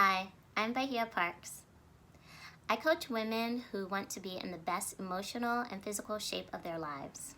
Hi, I'm Bahia Parks. I coach women who want to be in the best emotional and physical shape of their lives.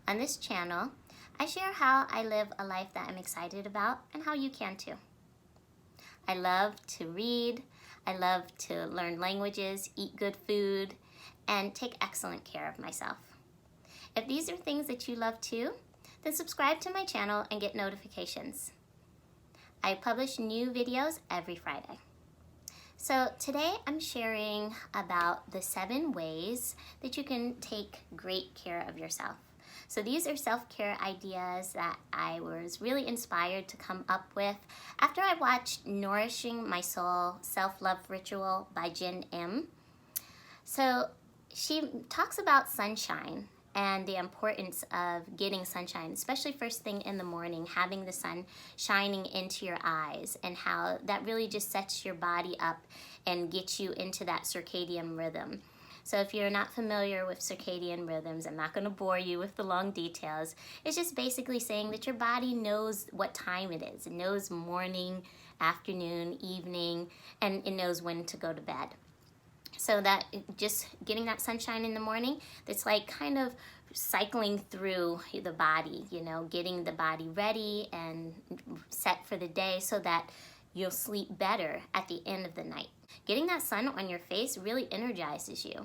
On this channel, I share how I live a life that I'm excited about and how you can too. I love to read, I love to learn languages, eat good food, and take excellent care of myself. If these are things that you love too, then subscribe to my channel and get notifications. I publish new videos every Friday. So today I'm sharing about the 7 ways that you can take great care of yourself. So these are self-care ideas that I was really inspired to come up with after I watched Nourishing My Soul Self-Love Ritual by Jenn Im. So she talks about sunshine and the importance of getting sunshine, especially first thing in the morning, having the sun shining into your eyes, and how that really just sets your body up and gets you into that circadian rhythm. So if you're not familiar with circadian rhythms, I'm not going to bore you with the long details. It's just basically saying that your body knows what time it is. It knows morning, afternoon, evening, and it knows when to go to bed. So that just getting that sunshine in the morning, that's like kind of cycling through the body, getting the body ready and set for the day so that you'll sleep better at the end of the night. Getting that sun on your face really energizes you,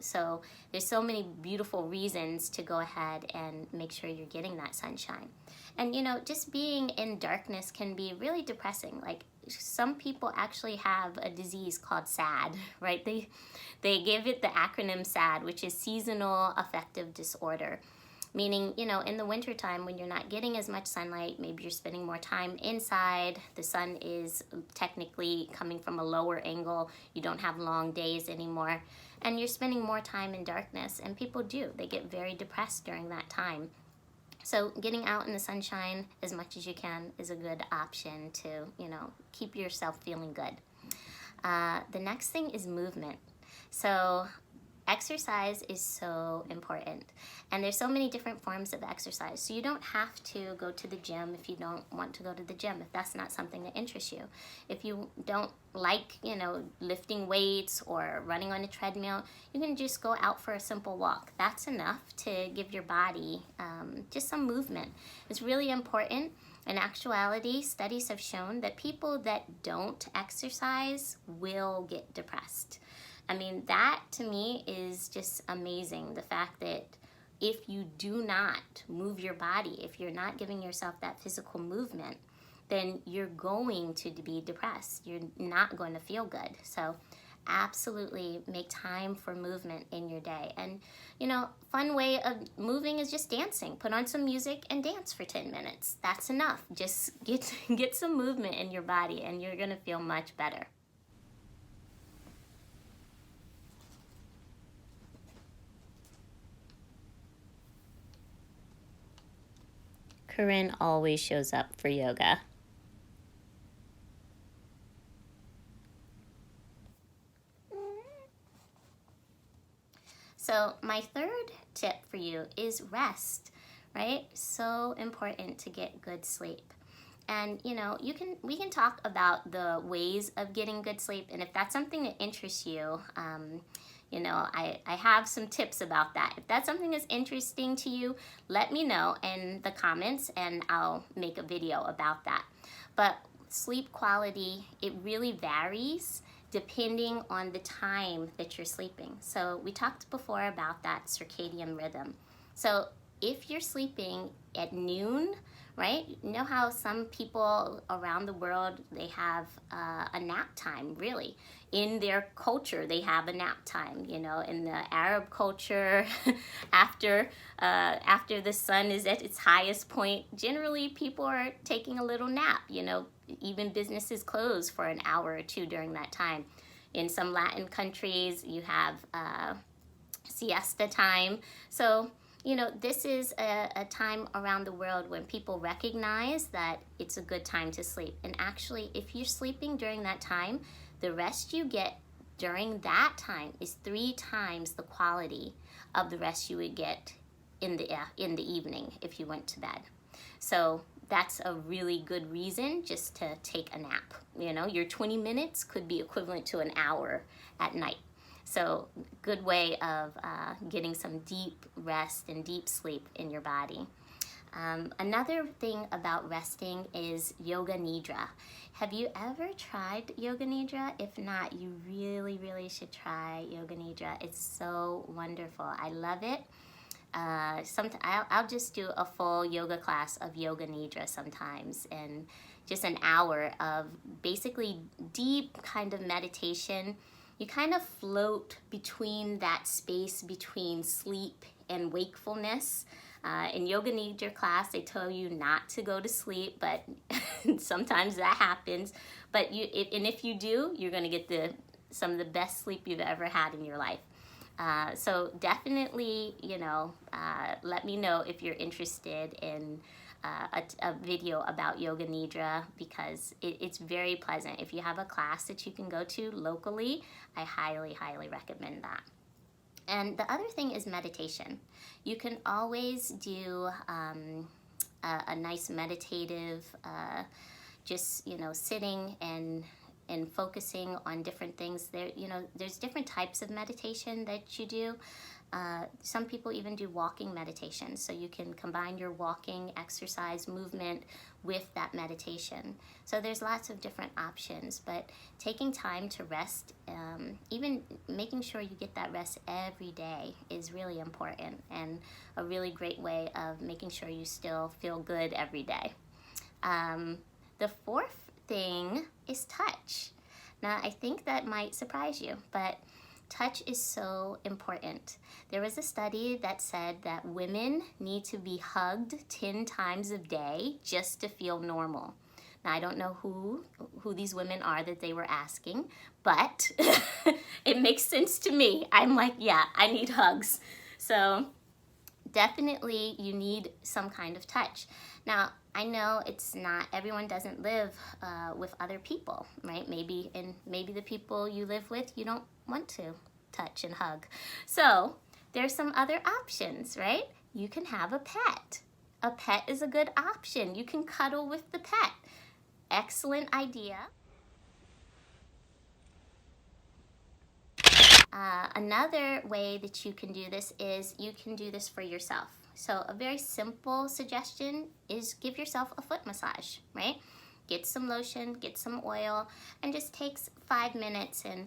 so there's so many beautiful reasons to go ahead and make sure you're getting that sunshine. And just being in darkness can be really depressing. Like, some people actually have a disease called SAD, right? They give it the acronym SAD, which is Seasonal Affective Disorder. Meaning, in the wintertime when you're not getting as much sunlight, maybe you're spending more time inside, the sun is technically coming from a lower angle, you don't have long days anymore, and you're spending more time in darkness, and people do. They get very depressed during that time. So getting out in the sunshine as much as you can is a good option to, keep yourself feeling good. The next thing is movement. So exercise is so important, and there's so many different forms of exercise. So you don't have to go to the gym if you don't want to go to the gym, if that's not something that interests you. If you don't like, lifting weights or running on a treadmill, you can just go out for a simple walk. That's enough to give your body just some movement. It's really important. In actuality, studies have shown that people that don't exercise will get depressed. I mean, that to me is just amazing. The fact that if you do not move your body, if you're not giving yourself that physical movement, then you're going to be depressed. You're not going to feel good. So absolutely make time for movement in your day. And, fun way of moving is just dancing. Put on some music and dance for 10 minutes. That's enough. Just get some movement in your body and you're going to feel much better. Corinne always shows up for yoga. So my third tip for you is rest, right? So important to get good sleep. And we can talk about the ways of getting good sleep, and if that's something that interests you, I have some tips about that. If that's something that's interesting to you, let me know in the comments and I'll make a video about that. But sleep quality, it really varies depending on the time that you're sleeping. So we talked before about that circadian rhythm. So if you're sleeping at noon, right? You know how some people around the world, they have a nap time, really. In their culture, they have a nap time. In the Arab culture, after the sun is at its highest point, generally people are taking a little nap. Even businesses close for an hour or two during that time. In some Latin countries, you have siesta time. So this is a time around the world when people recognize that it's a good time to sleep. And actually, if you're sleeping during that time, the rest you get during that time is 3 times the quality of the rest you would get in the evening if you went to bed. So that's a really good reason just to take a nap. You know, your 20 minutes could be equivalent to an hour at night. So good way of getting some deep rest and deep sleep in your body. Another thing about resting is yoga nidra. Have you ever tried yoga nidra? If not, you really, really should try yoga nidra. It's so wonderful. I love it. I'll just do a full yoga class of yoga nidra sometimes, and just an hour of basically deep kind of meditation. You kind of float between that space between sleep and wakefulness. In yoga nidra class, they tell you not to go to sleep, but sometimes that happens. But if you do, you're going to get some of the best sleep you've ever had in your life. So definitely, let me know if you're interested in a video about yoga nidra, because it's very pleasant. If you have a class that you can go to locally, I highly, highly recommend that. And the other thing is meditation. You can always do a nice meditative, just sitting and focusing on different things. There's different types of meditation that you do. Some people even do walking meditation, so you can combine your walking exercise movement with that meditation. So there's lots of different options, but taking time to rest, even making sure you get that rest every day, is really important, and a really great way of making sure you still feel good every day. The fourth thing is touch. Now, I think that might surprise you, but touch is so important. There was a study that said that women need to be hugged 10 times a day just to feel normal. Now, I don't know who these women are that they were asking, but it makes sense to me. I'm like, yeah, I need hugs. So definitely you need some kind of touch. Now, I know everyone doesn't live with other people, right? Maybe the people you live with, you don't want to touch and hug. So there's some other options, right? You can have a pet. A pet is a good option. You can cuddle with the pet. Excellent idea. Another way that you can do this is you can do this for yourself. So a very simple suggestion is give yourself a foot massage, right? Get some lotion, get some oil, and just takes 5 minutes and,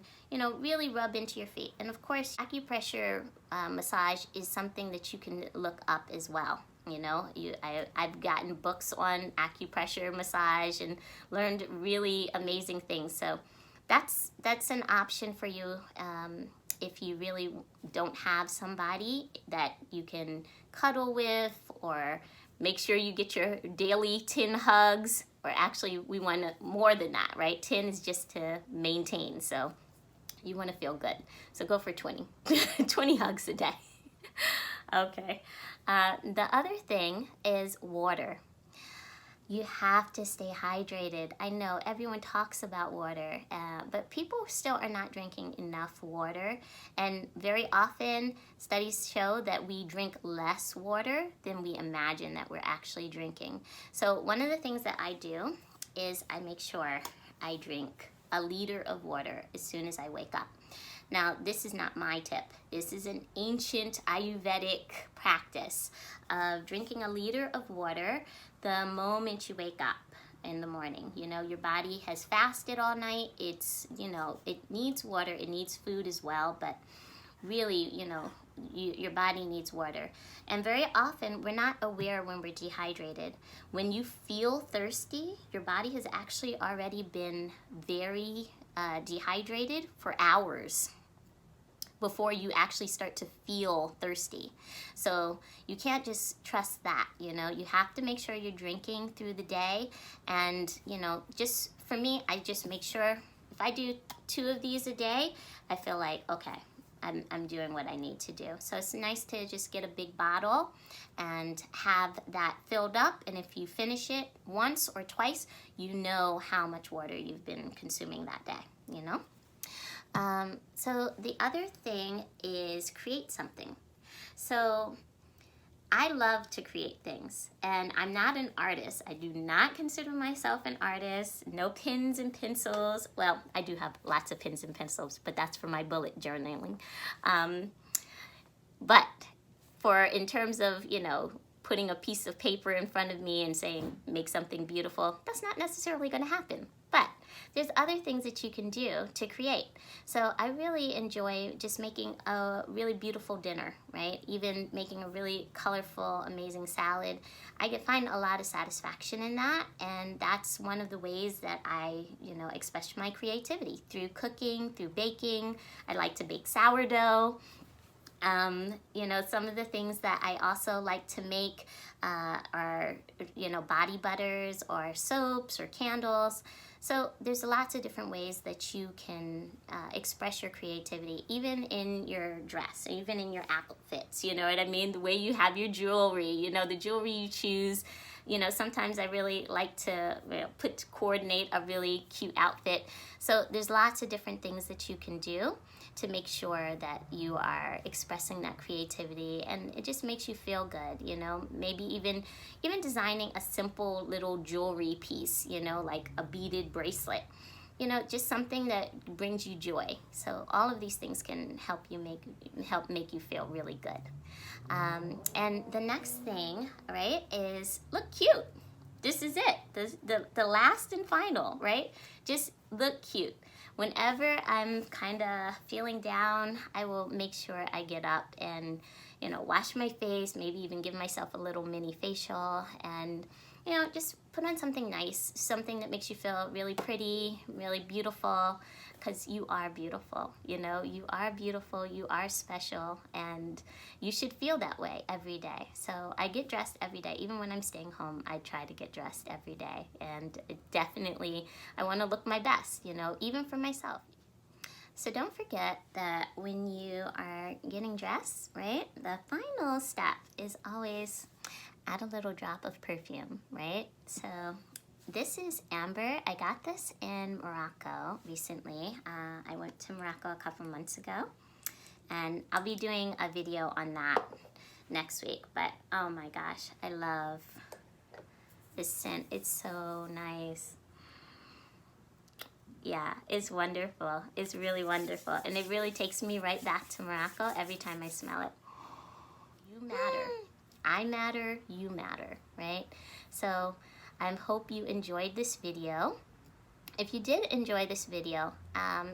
really rub into your feet. And of course, acupressure massage is something that you can look up as well. I've gotten books on acupressure massage and learned really amazing things. So that's an option for you if you really don't have somebody that you can cuddle with, or make sure you get your daily 10 hugs, or actually we want more than that, right? 10 is just to maintain, so you want to feel good. So go for 20, 20 hugs a day. Okay. The other thing is water. You have to stay hydrated. I know everyone talks about water, but people still are not drinking enough water. And very often, studies show that we drink less water than we imagine that we're actually drinking. So one of the things that I do is I make sure I drink a liter of water as soon as I wake up. Now, this is not my tip. This is an ancient Ayurvedic practice of drinking a liter of water the moment you wake up in the morning. Your body has fasted all night. It needs water. It needs food as well, but really, your body needs water. And very often, we're not aware when we're dehydrated. When you feel thirsty, your body has actually already been very dehydrated for hours before you actually start to feel thirsty. So you can't just trust that, you have to make sure you're drinking through the day. And, just for me, I just make sure if I do 2 of these a day, I feel like, okay, I'm doing what I need to do. So it's nice to just get a big bottle and have that filled up. And if you finish it once or twice, you know how much water you've been consuming that day, So the other thing is create something. So I love to create things, and I'm not an artist. I do not consider myself an artist. No pens and pencils. Well, I do have lots of pens and pencils, but that's for my bullet journaling. But in terms of, you know, putting a piece of paper in front of me and saying, make something beautiful, that's not necessarily going to happen. But there's other things that you can do to create. So I really enjoy just making a really beautiful dinner, right? Even making a really colorful, amazing salad. I can find a lot of satisfaction in that, and that's one of the ways that I, you know, express my creativity, through cooking, through baking. I like to bake sourdough. You know, some of the things that I also like to make are, you know, body butters or soaps or candles. So there's lots of different ways that you can express your creativity, even in your dress, even in your outfits, you know what I mean? The way you have your jewelry, you know, the jewelry you choose. You know, sometimes I really like to, you know, coordinate a really cute outfit. So there's lots of different things that you can do to make sure that you are expressing that creativity, and it just makes you feel good, you know. Maybe even designing a simple little jewelry piece, you know, like a beaded bracelet, you know, just something that brings you joy. So all of these things can help make you feel really good. And the next thing, right, is look cute. This is it, the last and final, right? Just look cute. Whenever I'm kind of feeling down, I will make sure I get up and, you know, wash my face, maybe even give myself a little mini facial, and, you know, just put on something nice, something that makes you feel really pretty, really beautiful, because you are beautiful, you know, you are beautiful, you are special, and you should feel that way every day. So I get dressed every day. Even when I'm staying home, I try to get dressed every day, and definitely I want to look my best, you know, even for myself. So don't forget that when you are getting dressed, right, the final step is always add a little drop of perfume, right? So this is Amber. I got this in Morocco recently. I went to Morocco a couple months ago, and I'll be doing a video on that next week. But oh my gosh, I love this scent. It's so nice. Yeah, it's wonderful. It's really wonderful, and it really takes me right back to Morocco every time I smell it. You matter. I matter, you matter, right? So I hope you enjoyed this video. If you did enjoy this video,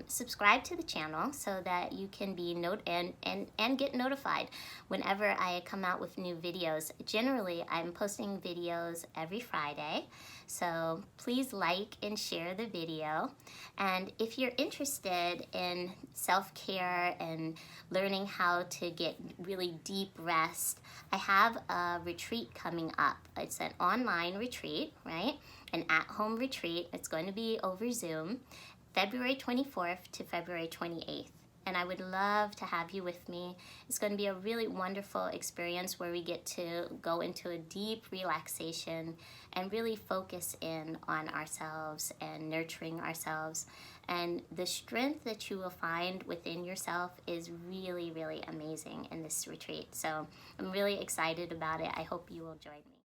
subscribe to the channel so that you can be and get notified whenever I come out with new videos. Generally, I'm posting videos every Friday, so please like and share the video. And if you're interested in self-care and learning how to get really deep rest, I have a retreat coming up. It's an online retreat, right? An at-home retreat. It's going to be over Zoom, February 24th to February 28th. And I would love to have you with me. It's going to be a really wonderful experience where we get to go into a deep relaxation and really focus in on ourselves and nurturing ourselves. And the strength that you will find within yourself is really, really amazing in this retreat. So I'm really excited about it. I hope you will join me.